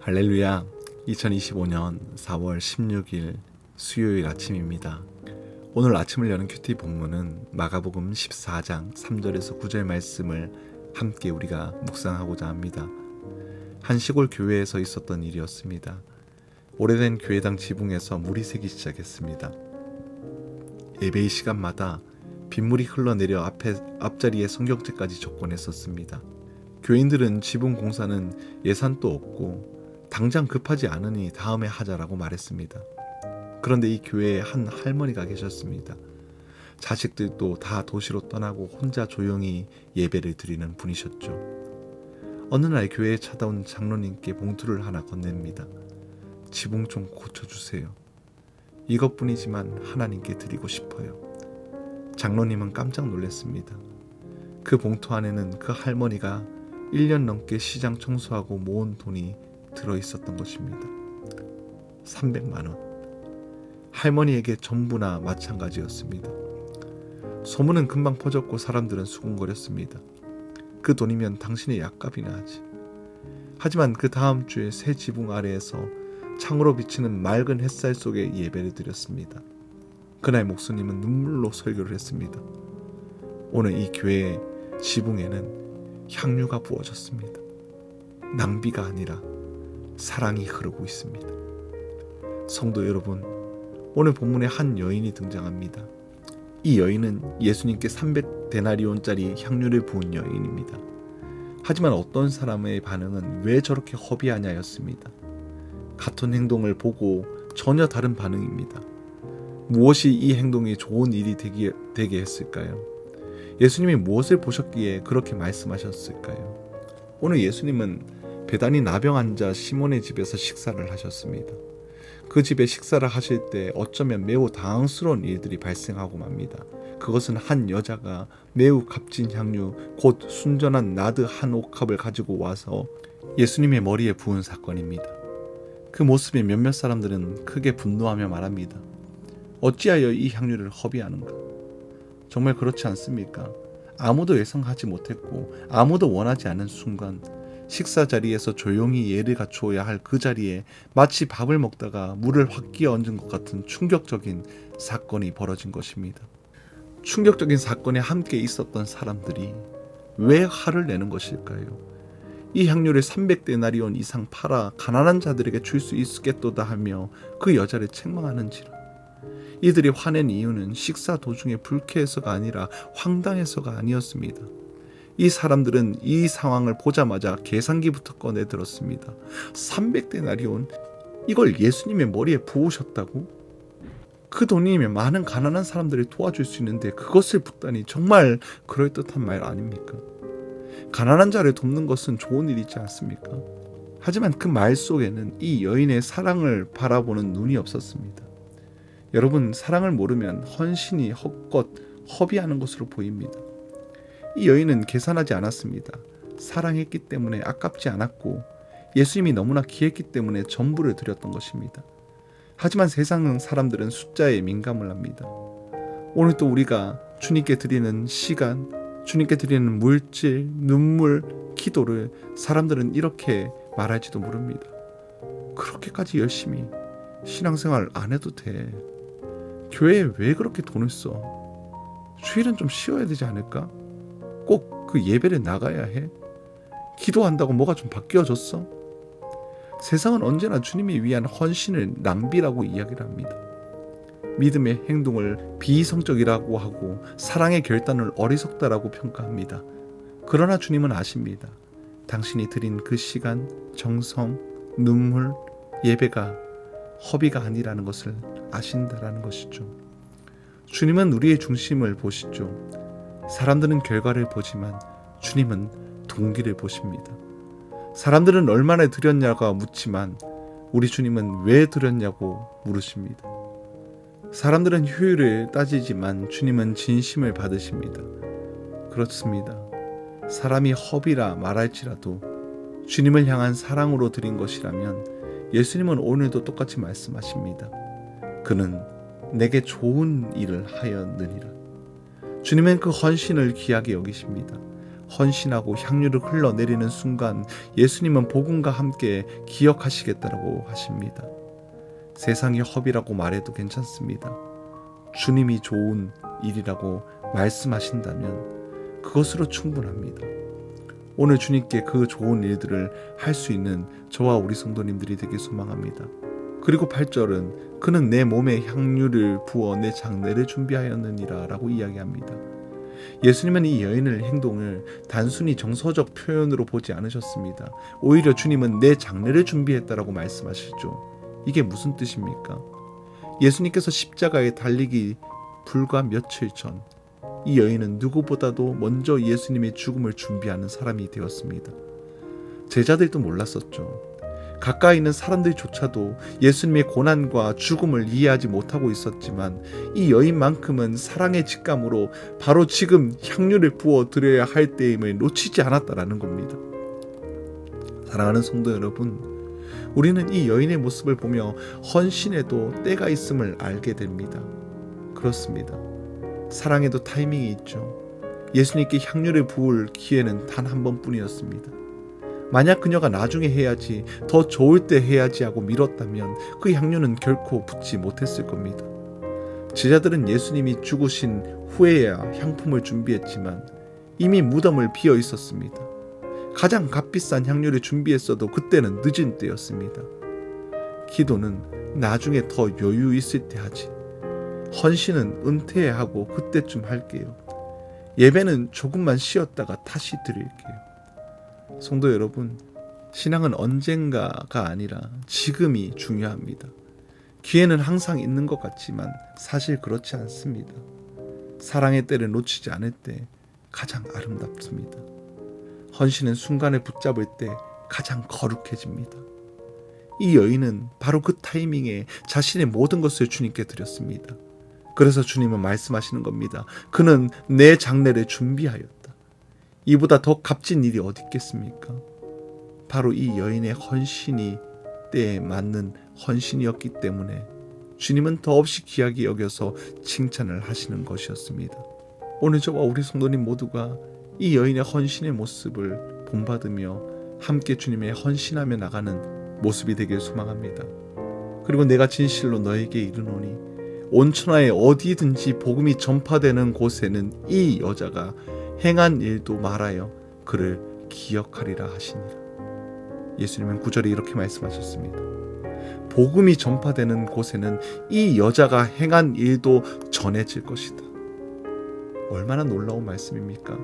할렐루야. 2025년 4월 16일 수요일 아침입니다. 오늘 아침을 여는 큐티 본문은 마가복음 14장 3절에서 9절 말씀을 함께 우리가 묵상하고자 합니다. 한 시골 교회에서 있었던 일이었습니다. 오래된 교회당 지붕에서 물이 새기 시작했습니다. 예배의 시간마다 빗물이 흘러내려 앞자리에 성경책까지 접근했었습니다. 교인들은 지붕 공사는 예산도 없고 당장 급하지 않으니 다음에 하자라고 말했습니다. 그런데 이 교회에 한 할머니가 계셨습니다. 자식들도 다 도시로 떠나고 혼자 조용히 예배를 드리는 분이셨죠. 어느 날 교회에 찾아온 장로님께 봉투를 하나 건넵니다. 지붕 좀 고쳐주세요. 이것뿐이지만 하나님께 드리고 싶어요. 장로님은 깜짝 놀랐습니다. 그 봉투 안에는 그 할머니가 1년 넘게 시장 청소하고 모은 돈이 들어있었던 것입니다. 300만 원. 할머니에게 전부나 마찬가지였습니다. 소문은 금방 퍼졌고 사람들은 수군거렸습니다. 그 돈이면 당신의 약값이나 하지. 하지만 그 다음 주에 새 지붕 아래에서 창으로 비치는 맑은 햇살 속에 예배를 드렸습니다. 그날 목사님은 눈물로 설교를 했습니다. 오늘 이 교회의 지붕에는 향유가 부어졌습니다. 낭비가 아니라 사랑이 흐르고 있습니다. 성도 여러분, 오늘 본문에 한 여인이 등장합니다. 이 여인은 예수님께 300데나리온짜리 향유를 부은 여인입니다. 하지만 어떤 사람의 반응은 왜 저렇게 허비하냐였습니다. 같은 행동을 보고 전혀 다른 반응입니다. 무엇이 이 행동이 좋은 일이 되게 했을까요? 예수님이 무엇을 보셨기에 그렇게 말씀하셨을까요? 오늘 예수님은 베다니 나병 환자 시몬의 집에서 식사를 하셨습니다. 그 집에 식사를 하실 때 어쩌면 매우 당황스러운 일들이 발생하고 맙니다. 그것은 한 여자가 매우 값진 향유 곧 순전한 나드 한 옥합을 가지고 와서 예수님의 머리에 부은 사건입니다. 그 모습에 몇몇 사람들은 크게 분노하며 말합니다. 어찌하여 이 향유를 허비하는가? 정말 그렇지 않습니까? 아무도 예상하지 못했고 아무도 원하지 않은 순간 식사 자리에서 조용히 예를 갖추어야 할 그 자리에 마치 밥을 먹다가 물을 확 끼어 얹은 것 같은 충격적인 사건이 벌어진 것입니다. 충격적인 사건에 함께 있었던 사람들이 왜 화를 내는 것일까요? 이 향유를 300데나리온 이상 팔아 가난한 자들에게 줄 수 있겠도다 하며 그 여자를 책망하는지라. 이들이 화낸 이유는 식사 도중에 불쾌해서가 아니라 황당해서가 아니었습니다. 이 사람들은 이 상황을 보자마자 계산기부터 꺼내 들었습니다. 300데나리온? 이걸 예수님의 머리에 부으셨다고? 그 돈이면 많은 가난한 사람들을 도와줄 수 있는데 그것을 붓다니 정말 그럴듯한 말 아닙니까? 가난한 자를 돕는 것은 좋은 일이지 않습니까? 하지만 그 말 속에는 이 여인의 사랑을 바라보는 눈이 없었습니다. 여러분, 사랑을 모르면 헌신이 헛것, 허비하는 것으로 보입니다. 이 여인은 계산하지 않았습니다. 사랑했기 때문에 아깝지 않았고 예수님이 너무나 귀했기 때문에 전부를 드렸던 것입니다. 하지만 세상 사람들은 숫자에 민감을 합니다. 오늘도 우리가 주님께 드리는 시간, 주님께 드리는 물질, 눈물, 기도를 사람들은 이렇게 말할지도 모릅니다. 그렇게까지 열심히 신앙생활 안 해도 돼. 교회에 왜 그렇게 돈을 써? 주일은 좀 쉬어야 되지 않을까? 꼭 그 예배를 나가야 해? 기도한다고 뭐가 좀 바뀌어졌어? 세상은 언제나 주님이 위한 헌신을 낭비라고 이야기를 합니다. 믿음의 행동을 비이성적이라고 하고 사랑의 결단을 어리석다라고 평가합니다. 그러나 주님은 아십니다. 당신이 드린 그 시간, 정성, 눈물, 예배가 허비가 아니라는 것을 아신다라는 것이죠. 주님은 우리의 중심을 보시죠. 사람들은 결과를 보지만 주님은 동기를 보십니다. 사람들은 얼마나 드렸냐고 묻지만 우리 주님은 왜 드렸냐고 물으십니다. 사람들은 효율을 따지지만 주님은 진심을 받으십니다. 그렇습니다. 사람이 허비라 말할지라도 주님을 향한 사랑으로 드린 것이라면 예수님은 오늘도 똑같이 말씀하십니다. 그는 내게 좋은 일을 하였느니라. 주님은 그 헌신을 귀하게 여기십니다. 헌신하고 향유를 흘러내리는 순간 예수님은 복음과 함께 기억하시겠다라고 하십니다. 세상이 허비라고 말해도 괜찮습니다. 주님이 좋은 일이라고 말씀하신다면 그것으로 충분합니다. 오늘 주님께 그 좋은 일들을 할 수 있는 저와 우리 성도님들이 되길 소망합니다. 그리고 8절은 그는 내 몸에 향유를 부어 내 장례를 준비하였느니라 라고 이야기합니다. 예수님은 이 여인의 행동을 단순히 정서적 표현으로 보지 않으셨습니다. 오히려 주님은 내 장례를 준비했다라고 말씀하시죠. 이게 무슨 뜻입니까? 예수님께서 십자가에 달리기 불과 며칠 전 이 여인은 누구보다도 먼저 예수님의 죽음을 준비하는 사람이 되었습니다. 제자들도 몰랐었죠. 가까이 있는 사람들조차도 예수님의 고난과 죽음을 이해하지 못하고 있었지만 이 여인만큼은 사랑의 직감으로 바로 지금 향유를 부어 드려야 할 때임을 놓치지 않았다라는 겁니다. 사랑하는 성도 여러분, 우리는 이 여인의 모습을 보며 헌신에도 때가 있음을 알게 됩니다. 그렇습니다. 사랑에도 타이밍이 있죠. 예수님께 향유를 부을 기회는 단 한 번뿐이었습니다. 만약 그녀가 나중에 해야지, 더 좋을 때 해야지 하고 미뤘다면 그 향유는 결코 붙지 못했을 겁니다. 제자들은 예수님이 죽으신 후에야 향품을 준비했지만 이미 무덤을 비어 있었습니다. 가장 값비싼 향유를 준비했어도 그때는 늦은 때였습니다. 기도는 나중에 더 여유 있을 때 하지. 헌신은 은퇴하고 그때쯤 할게요. 예배는 조금만 쉬었다가 다시 드릴게요. 성도 여러분, 신앙은 언젠가가 아니라 지금이 중요합니다. 기회는 항상 있는 것 같지만 사실 그렇지 않습니다. 사랑의 때를 놓치지 않을 때 가장 아름답습니다. 헌신은 순간을 붙잡을 때 가장 거룩해집니다. 이 여인은 바로 그 타이밍에 자신의 모든 것을 주님께 드렸습니다. 그래서 주님은 말씀하시는 겁니다. 그는 내 장례를 준비하였다. 이보다 더 값진 일이 어디 있겠습니까? 바로 이 여인의 헌신이 때에 맞는 헌신이었기 때문에 주님은 더없이 귀하게 여겨서 칭찬을 하시는 것이었습니다. 오늘 저와 우리 성도님 모두가 이 여인의 헌신의 모습을 본받으며 함께 주님의 헌신하며 나가는 모습이 되길 소망합니다. 그리고 내가 진실로 너에게 이르노니 온 천하에 어디든지 복음이 전파되는 곳에는 이 여자가 행한 일도 말하여 그를 기억하리라 하시니라. 예수님은 9절에 이렇게 말씀하셨습니다. 복음이 전파되는 곳에는 이 여자가 행한 일도 전해질 것이다. 얼마나 놀라운 말씀입니까?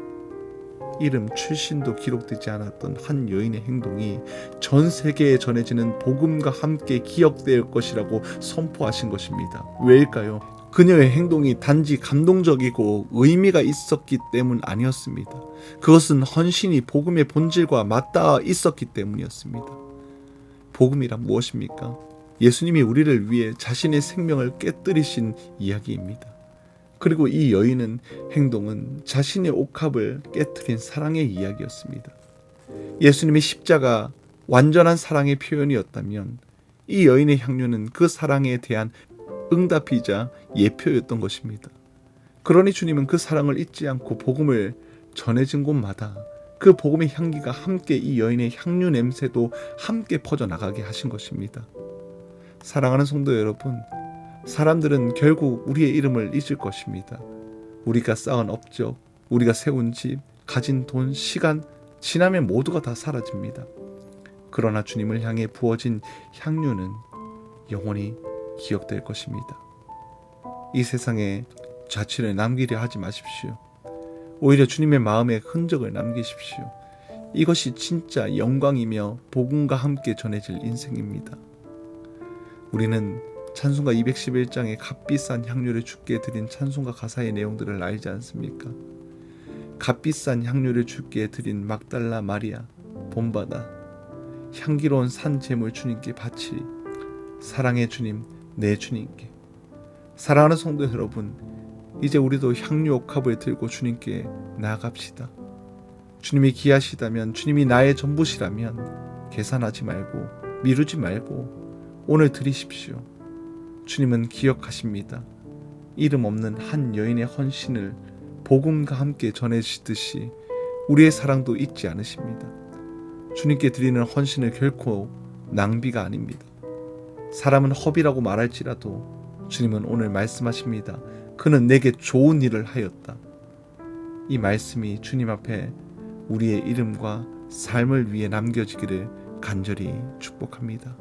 이름 출신도 기록되지 않았던 한 여인의 행동이 전 세계에 전해지는 복음과 함께 기억될 것이라고 선포하신 것입니다. 왜일까요? 그녀의 행동이 단지 감동적이고 의미가 있었기 때문 아니었습니다. 그것은 헌신이 복음의 본질과 맞닿아 있었기 때문이었습니다. 복음이란 무엇입니까? 예수님이 우리를 위해 자신의 생명을 깨뜨리신 이야기입니다. 그리고 이 여인은 행동은 자신의 옥합을 깨뜨린 사랑의 이야기였습니다. 예수님의 십자가 완전한 사랑의 표현이었다면 이 여인의 향유는 그 사랑에 대한 응답이자 예표였던 것입니다. 그러니 주님은 그 사랑을 잊지 않고 복음을 전해진 곳마다 그 복음의 향기가 함께 이 여인의 향유 냄새도 함께 퍼져나가게 하신 것입니다. 사랑하는 성도 여러분, 사람들은 결국 우리의 이름을 잊을 것입니다. 우리가 쌓은 업적, 우리가 세운 집, 가진 돈, 시간, 지나면 모두가 다 사라집니다. 그러나 주님을 향해 부어진 향유는 영원히 기억될 것입니다. 이 세상에 자취를 남기려 하지 마십시오. 오히려 주님의 마음에 흔적을 남기십시오. 이것이 진짜 영광이며 복음과 함께 전해질 인생입니다. 우리는 찬송가 211장의 값비싼 향유를 주께 드린 찬송가 가사의 내용들을 알지 않습니까? 값비싼 향유를 주께 드린 막달라 마리아 본받아 향기로운 산 제물 주님께 바치리. 사랑의 주님, 내 주님께. 사랑하는 성도 여러분, 이제 우리도 향유 옥합을 들고 주님께 나아갑시다. 주님이 귀하시다면, 주님이 나의 전부시라면 계산하지 말고 미루지 말고 오늘 드리십시오. 주님은 기억하십니다. 이름 없는 한 여인의 헌신을 복음과 함께 전해지듯이 우리의 사랑도 잊지 않으십니다. 주님께 드리는 헌신은 결코 낭비가 아닙니다. 사람은 허비라고 말할지라도 주님은 오늘 말씀하십니다. 그는 내게 좋은 일을 하였다. 이 말씀이 주님 앞에 우리의 이름과 삶을 위해 남겨지기를 간절히 축복합니다.